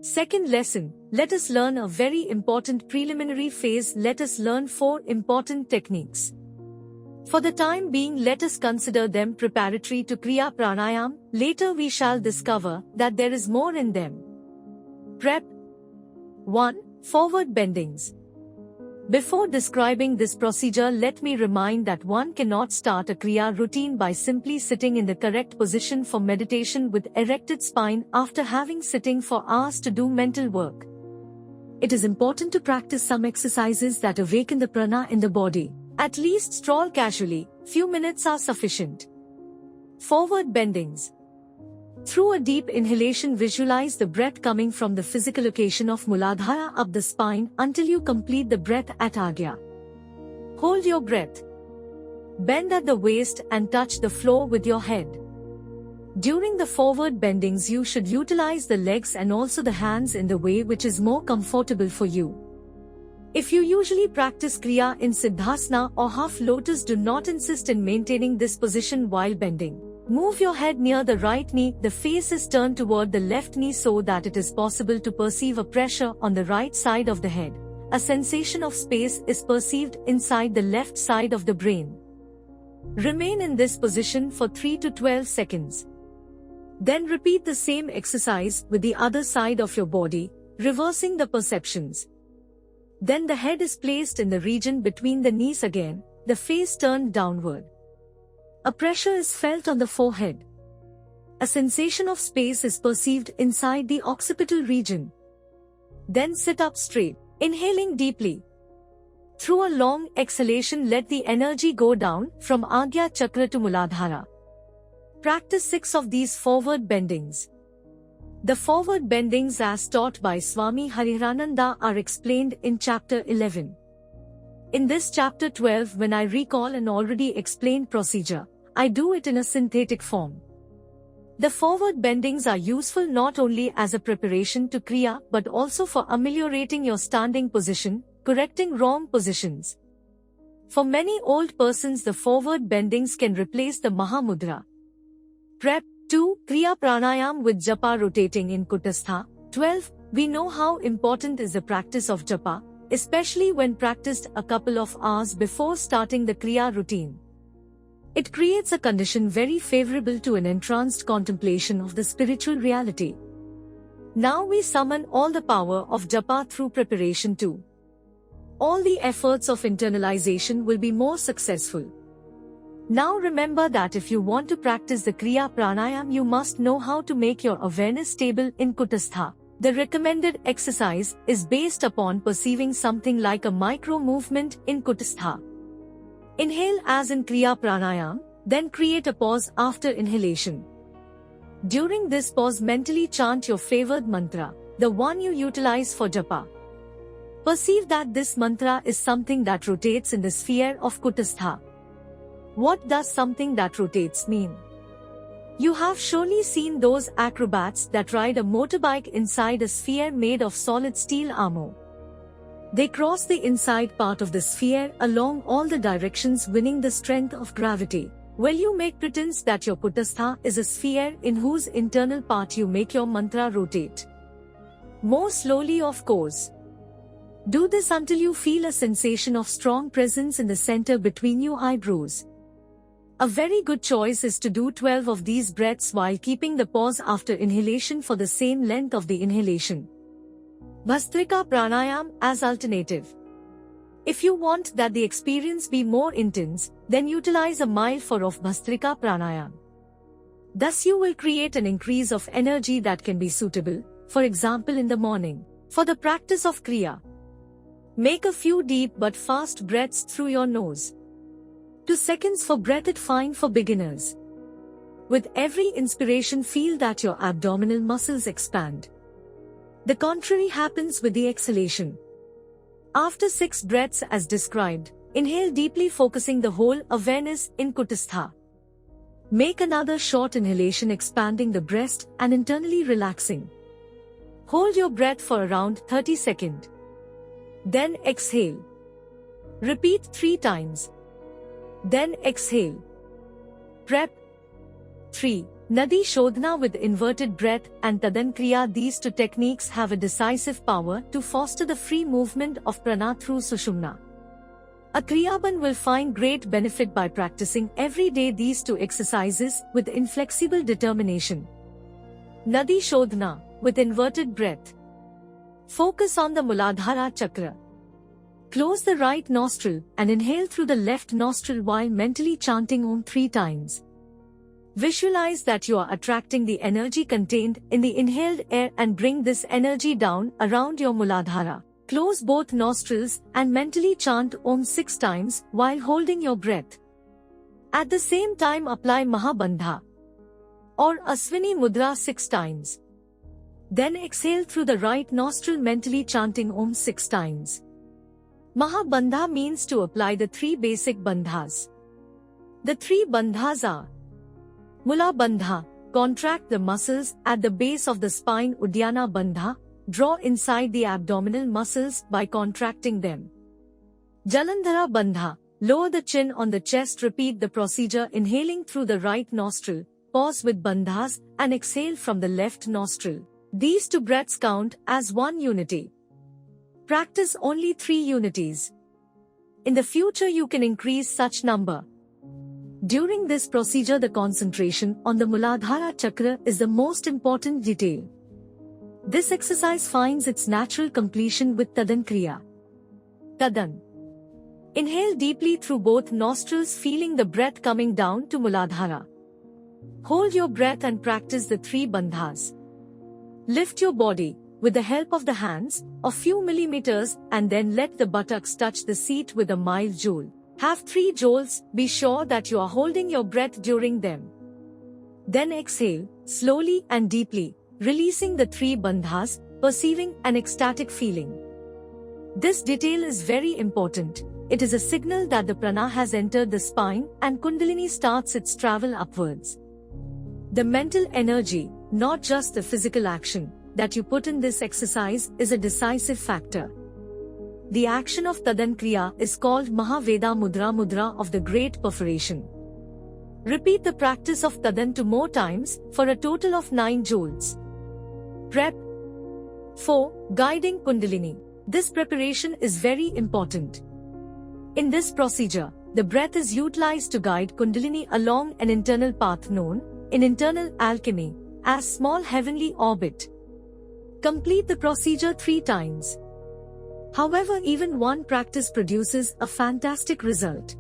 Second lesson, let us learn a very important preliminary phase. Let us learn 4 important techniques. For the time being, let us consider them preparatory to Kriya Pranayam. Later we shall discover that there is more in them. Prep 1. Forward bendings. Before describing this procedure, let me remind that one cannot start a Kriya routine by simply sitting in the correct position for meditation with erected spine after having sitting for hours to do mental work. It is important to practice some exercises that awaken the prana in the body. At least stroll casually, few minutes are sufficient. Forward bendings. Through a deep inhalation, visualize the breath coming from the physical location of Muladhara up the spine until you complete the breath at Agya. Hold your breath. Bend at the waist and touch the floor with your head. During the forward bendings, you should utilize the legs and also the hands in the way which is more comfortable for you. If you usually practice Kriya in Siddhasana or half lotus, do not insist in maintaining this position while bending. Move your head near the right knee. The face is turned toward the left knee so that it is possible to perceive a pressure on the right side of the head. A sensation of space is perceived inside the left side of the brain. Remain in this position for 3 to 12 seconds. Then repeat the same exercise with the other side of your body, reversing the perceptions. Then the head is placed in the region between the knees again, the face turned downward. A pressure is felt on the forehead. A sensation of space is perceived inside the occipital region. Then sit up straight, inhaling deeply. Through a long exhalation, let the energy go down from Agya Chakra to Muladhara. Practice 6 of these forward bendings. The forward bendings as taught by Swami Hariharananda are explained in chapter 11. In this chapter 12, when I recall an already explained procedure, I do it in a synthetic form. The forward bendings are useful not only as a preparation to Kriya but also for ameliorating your standing position, correcting wrong positions. For many old persons, the forward bendings can replace the Mahamudra. Prep 2. Kriya Pranayam with Japa rotating in Kutastha. 12. We know how important is the practice of Japa, especially when practiced a couple of hours before starting the Kriya routine. It creates a condition very favorable to an entranced contemplation of the spiritual reality. Now we summon all the power of Japa through preparation too. All the efforts of internalization will be more successful. Now remember that if you want to practice the Kriya Pranayam, you must know how to make your awareness stable in Kutastha. The recommended exercise is based upon perceiving something like a micro movement in Kutastha. Inhale as in Kriya Pranayam, then create a pause after inhalation. During this pause, mentally chant your favored mantra, the one you utilize for Japa. Perceive that this mantra is something that rotates in the sphere of Kutastha. What does something that rotates mean? You have surely seen those acrobats that ride a motorbike inside a sphere made of solid steel armor. They cross the inside part of the sphere along all the directions, winning the strength of gravity. Well, you make pretense that your Kutastha is a sphere in whose internal part you make your mantra rotate. More slowly, of course. Do this until you feel a sensation of strong presence in the center between your eyebrows. A very good choice is to do 12 of these breaths while keeping the pause after inhalation for the same length of the inhalation. Bhastrika Pranayam as alternative. If you want that the experience be more intense, then utilize a mild form of Bhastrika Pranayam. Thus you will create an increase of energy that can be suitable, for example in the morning. For the practice of Kriya, make a few deep but fast breaths through your nose. 2 seconds for breath it fine for beginners. With every inspiration, feel that your abdominal muscles expand. The contrary happens with the exhalation. After 6 breaths as described, inhale deeply, focusing the whole awareness in Kutastha. Make another short inhalation, expanding the breast and internally relaxing. Hold your breath for around 30 seconds. Then exhale. Repeat 3 times. Then exhale. Prep 3. Nadi Shodhana with inverted breath and Tadan Kriya, these two techniques have a decisive power to foster the free movement of prana through Sushumna. A Kriyaban will find great benefit by practicing every day these two exercises with inflexible determination. Nadi Shodhana with inverted breath. Focus on the Muladhara Chakra. Close the right nostril and inhale through the left nostril while mentally chanting Om 3 times. Visualize that you are attracting the energy contained in the inhaled air and bring this energy down around your Muladhara. Close both nostrils and mentally chant Om 6 times while holding your breath. At the same time apply Mahabandha or Aswini Mudra 6 times. Then exhale through the right nostril mentally chanting Om 6 times. Mahabandha means to apply the 3 basic bandhas. The 3 bandhas are: Mula Bandha, contract the muscles at the base of the spine. Uddiyana Bandha, draw inside the abdominal muscles by contracting them. Jalandhara Bandha, lower the chin on the chest. Repeat the procedure inhaling through the right nostril, pause with bandhas and exhale from the left nostril. These 2 breaths count as 1 unity. Practice only 3 unities. In the future you can increase such number. During this procedure the concentration on the Muladhara Chakra is the most important detail. This exercise finds its natural completion with Tadan Kriya. Tadan. Inhale deeply through both nostrils, feeling the breath coming down to Muladhara. Hold your breath and practice the 3 bandhas. Lift your body, with the help of the hands, a few millimeters and then let the buttocks touch the seat with a mild jolt. Have 3 jolts, be sure that you are holding your breath during them. Then exhale, slowly and deeply, releasing the 3 bandhas, perceiving an ecstatic feeling. This detail is very important. It is a signal that the prana has entered the spine and Kundalini starts its travel upwards. The mental energy, not just the physical action, that you put in this exercise is a decisive factor. The action of Tadan Kriya is called Mahaveda Mudra of the Great Perforation. Repeat the practice of Tadan 2 more times for a total of 9 jolts. Prep. 4. Guiding Kundalini. This preparation is very important. In this procedure, the breath is utilized to guide Kundalini along an internal path known, in internal alchemy, as small heavenly orbit. Complete the procedure 3 times. However, even one practice produces a fantastic result.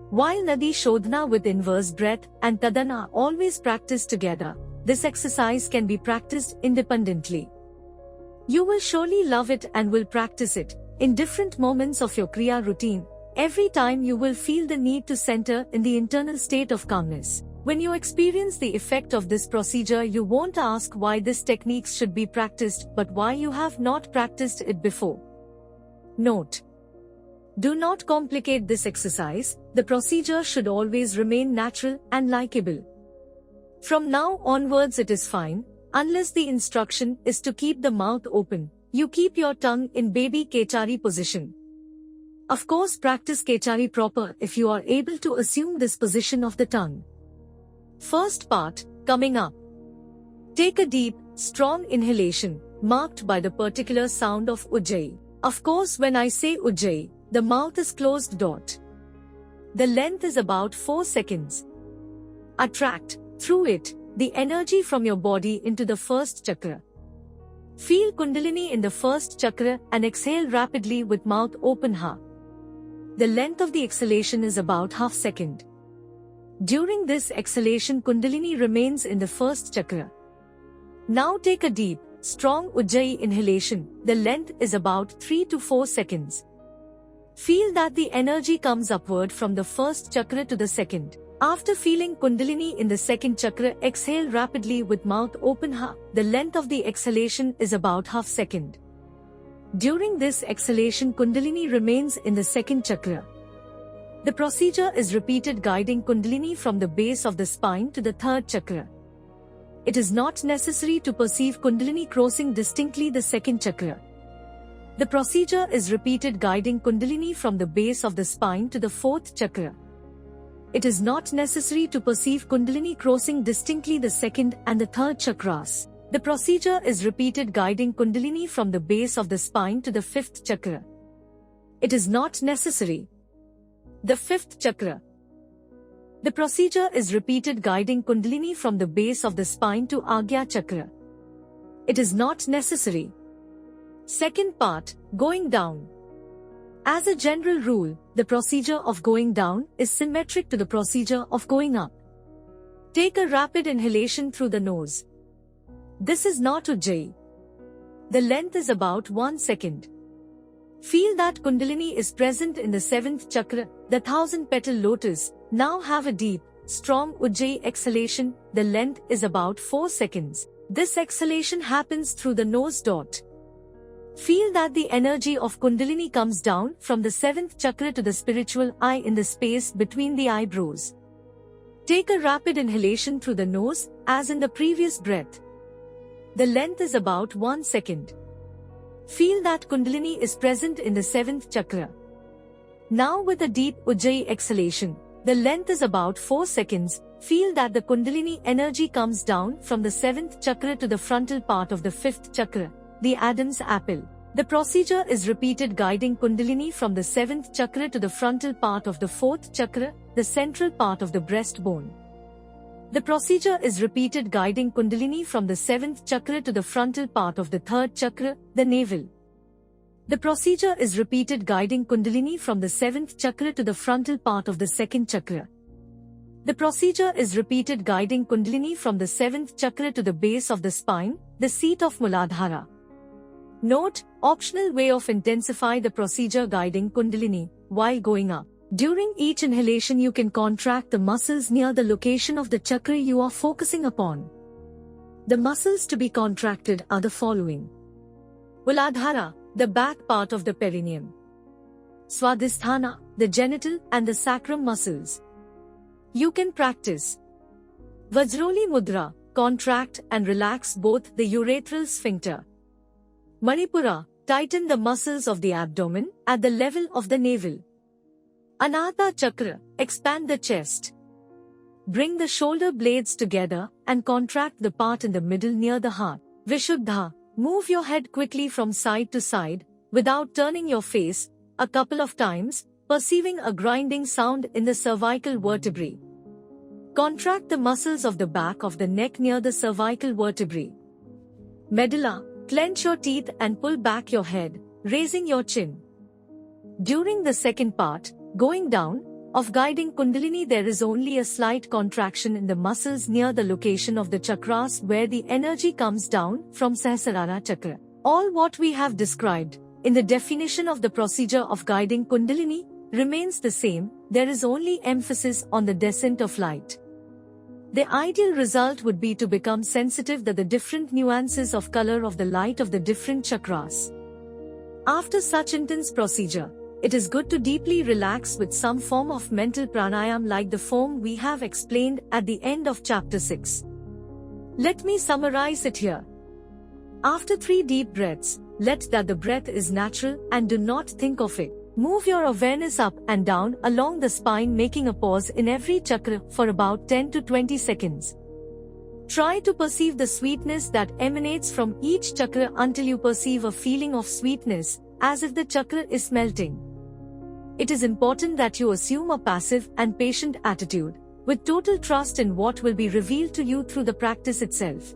While Nadi Shodhana with inverse breath and Tadan are always practiced together, this exercise can be practiced independently. You will surely love it and will practice it in different moments of your Kriya routine. Every time you will feel the need to center in the internal state of calmness. When you experience the effect of this procedure, you won't ask why this technique should be practiced, but why you have not practiced it before. Note: do not complicate this exercise. The procedure should always remain natural and likable. From now onwards it is fine, unless the instruction is to keep the mouth open. You keep your tongue in baby Kechari position. Of course, practice Kechari proper if you are able to assume this position of the tongue. First part, coming up. Take a deep, strong inhalation, marked by the particular sound of Ujjayi. Of course, when I say Ujjayi, the mouth is closed. The length is about 4 seconds. Attract, through it, the energy from your body into the first chakra. Feel Kundalini in the first chakra and exhale rapidly with mouth open. The length of the exhalation is about half second. During this exhalation, Kundalini remains in the first chakra. Now take a deep, strong Ujjayi inhalation. The length is about 3 to 4 seconds. Feel that the energy comes upward from the first chakra to the second. After feeling Kundalini in the second chakra, exhale rapidly with mouth open. The length of the exhalation is about half second. During this exhalation, Kundalini remains in the second chakra. The procedure is repeated, guiding Kundalini from the base of the spine to the third chakra. It is not necessary to perceive Kundalini crossing distinctly the second chakra. The procedure is repeated, guiding Kundalini from the base of the spine to the fourth chakra. It is not necessary to perceive Kundalini crossing distinctly the second and the third chakras. The procedure is repeated guiding Kundalini from the base of the spine to the fifth chakra. It is not necessary. The fifth chakra. The procedure is repeated guiding Kundalini from the base of the spine to Agya chakra. It is not necessary. Second part, going down. As a general rule, the procedure of going down is symmetric to the procedure of going up. Take a rapid inhalation through the nose. This is not Ujjayi. The length is about 1 second. Feel that Kundalini is present in the 7th chakra, the 1000-petal lotus. Now have a deep, strong Ujjayi exhalation. The length is about 4 seconds. This exhalation happens through the nose dot. Feel that the energy of Kundalini comes down from the 7th chakra to the spiritual eye in the space between the eyebrows. Take a rapid inhalation through the nose, as in the previous breath. The length is about 1 second. Feel that Kundalini is present in the 7th chakra. Now with a deep Ujjayi exhalation, the length is about 4 seconds. Feel that the Kundalini energy comes down from the 7th chakra to the frontal part of the 5th chakra, the Adam's apple. The procedure is repeated guiding Kundalini from the 7th chakra to the frontal part of the 4th chakra, the central part of the breastbone. The procedure is repeated guiding Kundalini from the 7th chakra to the frontal part of the 3rd chakra, the navel. The procedure is repeated guiding Kundalini from the 7th chakra to the frontal part of the 2nd chakra. The procedure is repeated guiding Kundalini from the 7th chakra to the base of the spine, the seat of Muladhara. Note, optional way of intensify the procedure guiding Kundalini while going up. During each inhalation you can contract the muscles near the location of the chakra you are focusing upon. The muscles to be contracted are the following. Muladhara, the back part of the perineum. Swadhisthana, the genital and the sacrum muscles. You can practice Vajroli Mudra, contract and relax both the urethral sphincter. Manipura, tighten the muscles of the abdomen at the level of the navel. Anahata Chakra, expand the chest. Bring the shoulder blades together and contract the part in the middle near the heart. Vishuddha, move your head quickly from side to side, without turning your face, a couple of times, perceiving a grinding sound in the cervical vertebrae. Contract the muscles of the back of the neck near the cervical vertebrae. Medulla, clench your teeth and pull back your head, raising your chin. During the second part, going down, of guiding Kundalini there is only a slight contraction in the muscles near the location of the chakras where the energy comes down from Sahasrara chakra. All what we have described, in the definition of the procedure of guiding Kundalini, remains the same. There is only emphasis on the descent of light. The ideal result would be to become sensitive to the different nuances of color of the light of the different chakras. After such intense procedure, it is good to deeply relax with some form of mental pranayam like the form we have explained at the end of chapter 6. Let me summarize it here. After 3 deep breaths, let that the breath is natural and do not think of it. Move your awareness up and down along the spine, making a pause in every chakra for about 10 to 20 seconds. Try to perceive the sweetness that emanates from each chakra until you perceive a feeling of sweetness, as if the chakra is melting. It is important that you assume a passive and patient attitude, with total trust in what will be revealed to you through the practice itself.